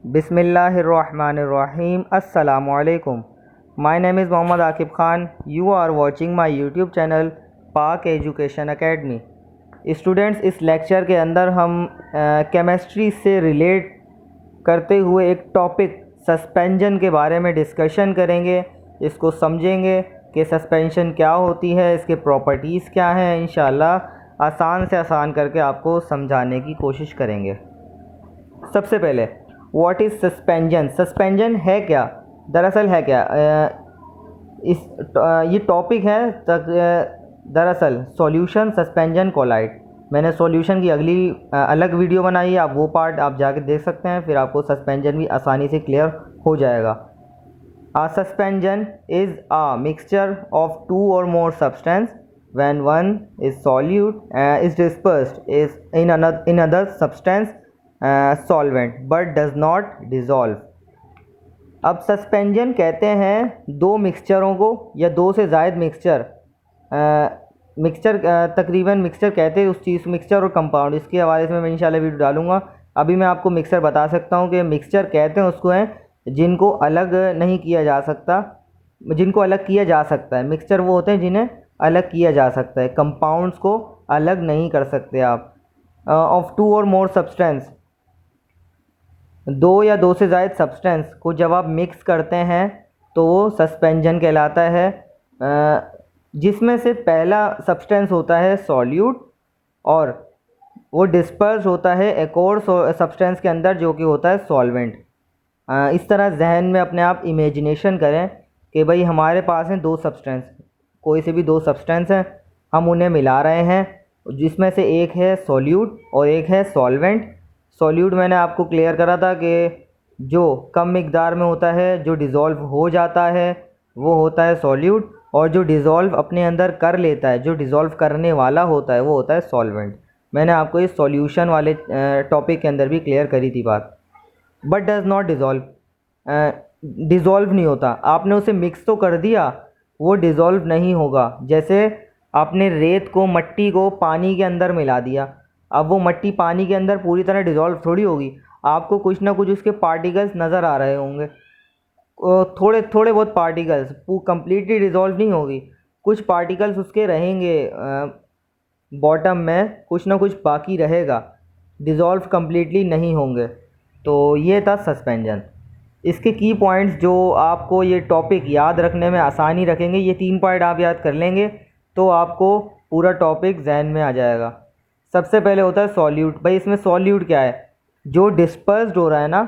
बिस्मिल्लाहिर्रहमानिर्रहीम अस्सलामुअलैकुम। My name is Mohammad Aqib Khan. You are watching my YouTube channel Pak education academy. Students, इस lecture के अंदर हम केमिस्ट्री से रिलेट करते हुए एक टॉपिक सस्पेंशन के बारे में डिस्कशन करेंगे। इसको समझेंगे कि सस्पेंशन क्या होती है, इसके प्रॉपर्टीज़ क्या हैं। इंशाल्लाह आसान से आसान करके आपको समझाने की कोशिश करेंगे। सबसे पहले व्हाट इज़ सस्पेंशन। सस्पेंशन है क्या, दरअसल है क्या। ये टॉपिक है दरअसल सॉल्यूशन सस्पेंशन कोलाइड। मैंने सॉल्यूशन की अलग वीडियो बनाई है, आप वो पार्ट आप जाके देख सकते हैं, फिर आपको सस्पेंशन भी आसानी से क्लियर हो जाएगा। Suspension is a mixture of two or more substance when one is solute is dispersed is in another substance solvent but does not dissolve। अब सस्पेंशन कहते हैं दो मिक्सचरों को या दो से ज़ायद तकरीबन मिक्सचर कहते हैं उस चीज़, मिक्सचर और कंपाउंड। इसके हवाले से मैं इंशाल्लाह वीडियो डालूंगा। अभी मैं आपको मिक्सचर बता सकता हूँ कि मिक्सचर कहते हैं उसको हैं जिनको अलग नहीं किया जा सकता, जिनको अलग किया जा सकता है। मिक्सचर वो होते हैं जिन्हें अलग किया जा सकता है, कंपाउंड्स को अलग नहीं कर सकते आप। Of two or more substance, दो या दो से ज़ायद सब्सटेंस को जब आप मिक्स करते हैं तो वो सस्पेंशन कहलाता है, जिसमें से पहला सब्सटेंस होता है सॉल्यूट और वो डिस्पर्स होता है एक और सब्सटेंस के अंदर जो कि होता है सॉल्वेंट। इस तरह जहन में अपने आप इमेजिनेशन करें कि भाई हमारे पास हैं दो सब्सटेंस, कोई से भी दो सब्सटेंस हैं, हम उन्हें मिला रहे हैं, जिसमें से एक है सॉल्यूट और एक है सॉल्वेंट। सॉल्यूट मैंने आपको क्लियर करा था कि जो कम मिकदार में होता है, जो डिज़ोल्व हो जाता है, वो होता है सॉल्यूट, और जो डिज़ोल्व अपने अंदर कर लेता है, जो डिज़ोल्व करने वाला होता है, वो होता है सॉल्वेंट। मैंने आपको इस सॉल्यूशन वाले टॉपिक के अंदर भी क्लियर करी थी बात। But does not dissolve, dissolve नहीं होता। आपने उसे मिक्स तो कर दिया, वो डिज़ोल्व नहीं होगा। जैसे आपने रेत को, मट्टी को पानी के अंदर मिला दिया, अब वो मट्टी पानी के अंदर पूरी तरह डिज़ोल्व थोड़ी होगी, आपको कुछ ना कुछ उसके पार्टिकल्स नज़र आ रहे होंगे, थोड़े थोड़े बहुत पार्टिकल्स, वो कम्प्लीटली डिज़ोल्व नहीं होगी, कुछ पार्टिकल्स उसके रहेंगे बॉटम में, कुछ ना कुछ बाकी रहेगा, डिज़ोल्व कम्प्लीटली नहीं होंगे। तो ये था सस्पेंशन। इसके की पॉइंट्स जो आपको ये टॉपिक याद रखने में आसानी रखेंगे, ये 3 पॉइंट आप याद कर लेंगे तो आपको पूरा टॉपिक जहन में आ जाएगा। सबसे पहले होता है सॉल्यूट। भाई इसमें सॉल्यूट क्या है, जो डिस्पर्स्ड हो रहा है ना,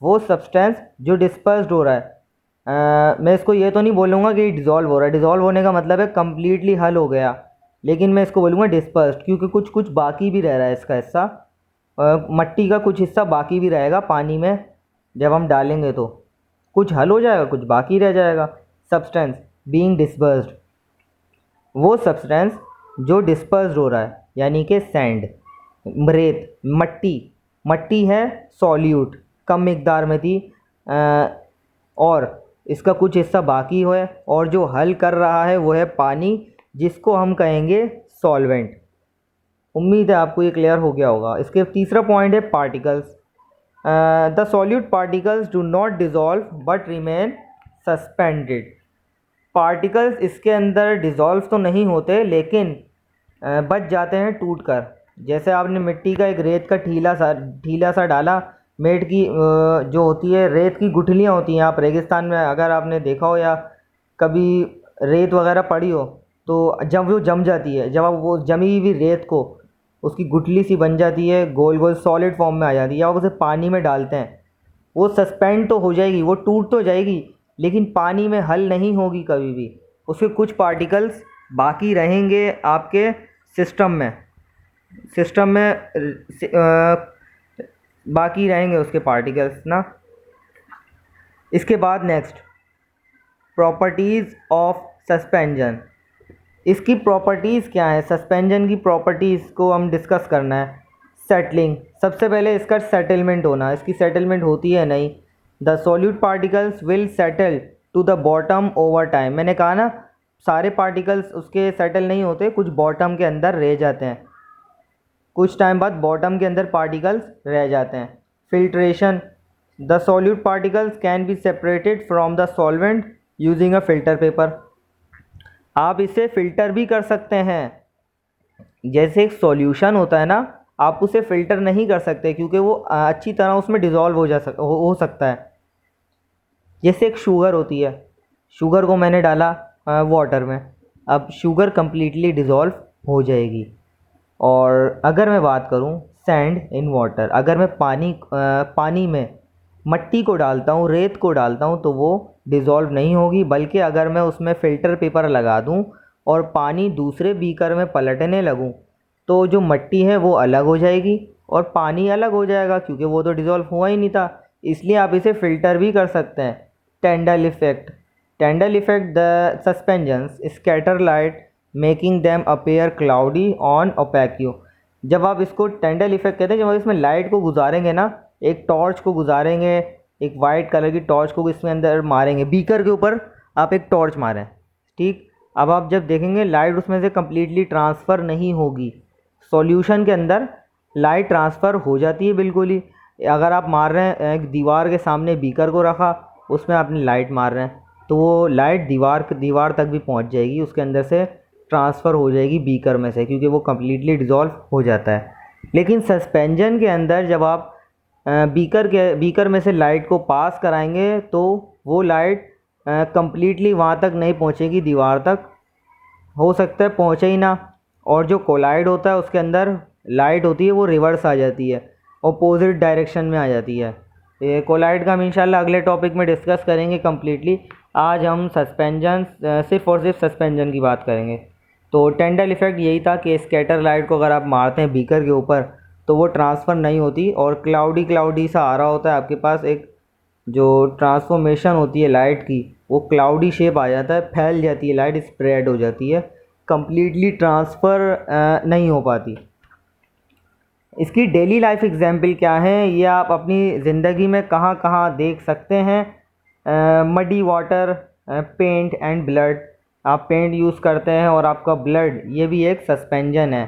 वो सब्सटेंस जो डिस्पर्स्ड हो रहा है। मैं इसको ये तो नहीं बोलूँगा कि डिज़ोल्व हो रहा है, डिज़ोल्व होने का मतलब है कम्प्लीटली हल हो गया, लेकिन मैं इसको बोलूँगा डिस्पर्स्ड, क्योंकि कुछ कुछ बाकी भी रह रहा है इसका हिस्सा, मट्टी का कुछ हिस्सा बाकी भी रहेगा पानी में जब हम डालेंगे, तो कुछ हल हो जाएगा, कुछ बाकी रह जाएगा। सब्सटेंस बीइंग डिस्पर्स्ड, वो सब्सटेंस जो डिस्पर्स्ड हो रहा है, यानी कि सैंड, रेत, मट्टी है सॉल्यूट, कम मिकदार में थी, और इसका कुछ हिस्सा बाकी है, और जो हल कर रहा है वो है पानी, जिसको हम कहेंगे सॉल्वेंट। उम्मीद है आपको ये क्लियर हो गया होगा। इसके तीसरा पॉइंट है particles. The solute particles do not dissolve but remain suspended. Particles इसके अंदर डिज़ोल्व तो नहीं होते, लेकिन बच जाते हैं टूट कर। जैसे आपने मिट्टी का एक रेत का ढीला सा डाला, मेड की जो होती है रेत की गुठलियाँ होती हैं, आप रेगिस्तान में अगर आपने देखा हो या कभी रेत वगैरह पड़ी हो, तो जब वो जम जाती है, जब आप वो जमी हुई रेत को, उसकी गुठली सी बन जाती है, गोल गोल सॉलिड फॉर्म में आ जाती है, आप उसे पानी में डालते हैं, वो सस्पेंड तो हो जाएगी, वो टूट तो जाएगी, लेकिन पानी में हल नहीं होगी कभी भी। उसके कुछ पार्टिकल्स बाकी रहेंगे आपके सिस्टम में बाकी रहेंगे उसके पार्टिकल्स ना। इसके बाद नेक्स्ट प्रॉपर्टीज़ ऑफ सस्पेंशन। इसकी प्रॉपर्टीज़ क्या है, सस्पेंशन की प्रॉपर्टीज़ को हम डिस्कस करना है। सेटलिंग, सबसे पहले इसका सेटलमेंट होना, इसकी सेटलमेंट होती है नहीं। The solute particles will settle to the bottom over time. मैंने कहा ना, सारे पार्टिकल्स उसके सेटल नहीं होते, कुछ बॉटम के अंदर रह जाते हैं, कुछ टाइम बाद बॉटम के अंदर पार्टिकल्स रह जाते हैं। Filtration, the solute particles can be separated from the solvent using a filter paper. आप इसे फ़िल्टर भी कर सकते हैं। जैसे एक सॉल्यूशन होता है ना, आप उसे फ़िल्टर नहीं कर सकते क्योंकि वो अच्छी तरह उसमें डिज़ोल्व हो सकता है। जैसे एक शुगर होती है, शुगर को मैंने डाला वाटर में, अब शुगर कम्प्लीटली डिज़ोल्व हो जाएगी। और अगर मैं बात करूं सैंड इन वाटर, अगर मैं पानी में मट्टी को डालता हूं, रेत को डालता हूं, तो वो डिज़ोल्व नहीं होगी, बल्कि अगर मैं उसमें फ़िल्टर पेपर लगा दूं और पानी दूसरे बीकर में पलटने लगूं तो जो मट्टी है वो अलग हो जाएगी और पानी अलग हो जाएगा, क्योंकि वो तो डिज़ोल्व हुआ ही नहीं था। इसलिए आप इसे फ़िल्टर भी कर सकते हैं। Tyndall effect, Tyndall effect the suspensions scatter light making them appear cloudy on opaque. जब आप इसको टेंडल इफेक्ट कहते हैं, जब आप इसमें लाइट को गुजारेंगे ना, एक टॉर्च को गुजारेंगे, एक वाइट कलर की टॉर्च को इसमें अंदर मारेंगे, बीकर के ऊपर आप एक टॉर्च मारें, ठीक। अब आप जब देखेंगे लाइट उसमें से कम्प्लीटली ट्रांसफ़र नहीं होगी। सॉल्यूशन के अंदर लाइट ट्रांसफ़र हो जाती है बिल्कुल ही। अगर आप मार रहे हैं, एक दीवार के सामने बीकर को रखा, उसमें आपने लाइट मार रहे हैं, तो वो लाइट दीवार तक भी पहुंच जाएगी, उसके अंदर से ट्रांसफ़र हो जाएगी बीकर में से, क्योंकि वो कम्प्लीटली डिज़ोल्व हो जाता है। लेकिन सस्पेंजन के अंदर जब आप बीकर में से लाइट को पास कराएंगे तो वो लाइट कम्प्लीटली वहाँ तक नहीं पहुँचेगी, दीवार तक हो सकता है पहुँचे ही ना। और जो कोलाइड होता है उसके अंदर लाइट होती है वो रिवर्स आ जाती है, अपोजिट डायरेक्शन में आ जाती है। ये कोलाइड का हम इंशाल्लाह अगले टॉपिक में डिस्कस करेंगे कम्प्लीटली। आज हम सस्पेंजन, सिर्फ़ और सिर्फ सस्पेंजन की बात करेंगे। तो टेंडल इफ़ेक्ट यही था कि स्कैटर लाइट को अगर आप मारते हैं बीकर के ऊपर तो वो ट्रांसफ़र नहीं होती और क्लाउडी सा आ रहा होता है आपके पास, एक जो ट्रांसफॉर्मेशन होती है लाइट की, वो क्लाउडी शेप आ जाता है, फैल जाती है लाइट, स्प्रेड हो जाती है, कम्प्लीटली ट्रांसफ़र नहीं हो पाती। इसकी डेली लाइफ एग्जाम्पल क्या है, ये आप अपनी ज़िंदगी में कहाँ कहाँ देख सकते हैं। Muddy water, paint and blood, आप पेंट यूज़ करते हैं और आपका ब्लड, ये भी एक सस्पेंजन है।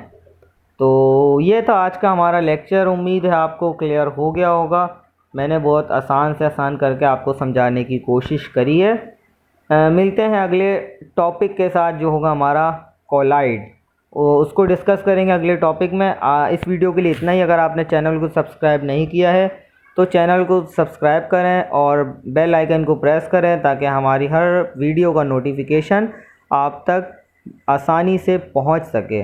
तो ये था आज का हमारा लेक्चर, उम्मीद है आपको क्लियर हो गया होगा। मैंने बहुत आसान से आसान करके आपको समझाने की कोशिश करी है। मिलते हैं अगले टॉपिक के साथ जो होगा हमारा कोलाइड, उसको डिस्कस करेंगे अगले टॉपिक में। इस वीडियो के लिए इतना ही। अगर आपने चैनल को सब्सक्राइब नहीं किया है तो चैनल को सब्सक्राइब करें और बेल आइकन को प्रेस करें ताकि हमारी हर वीडियो का नोटिफिकेशन आप तक आसानी से पहुंच सके।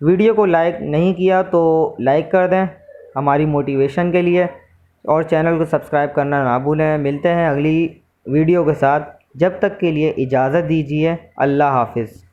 वीडियो को लाइक नहीं किया तो लाइक कर दें हमारी मोटिवेशन के लिए, और चैनल को सब्सक्राइब करना ना भूलें। मिलते हैं अगली वीडियो के साथ, जब तक के लिए इजाज़त दीजिए। अल्लाह हाफिज़।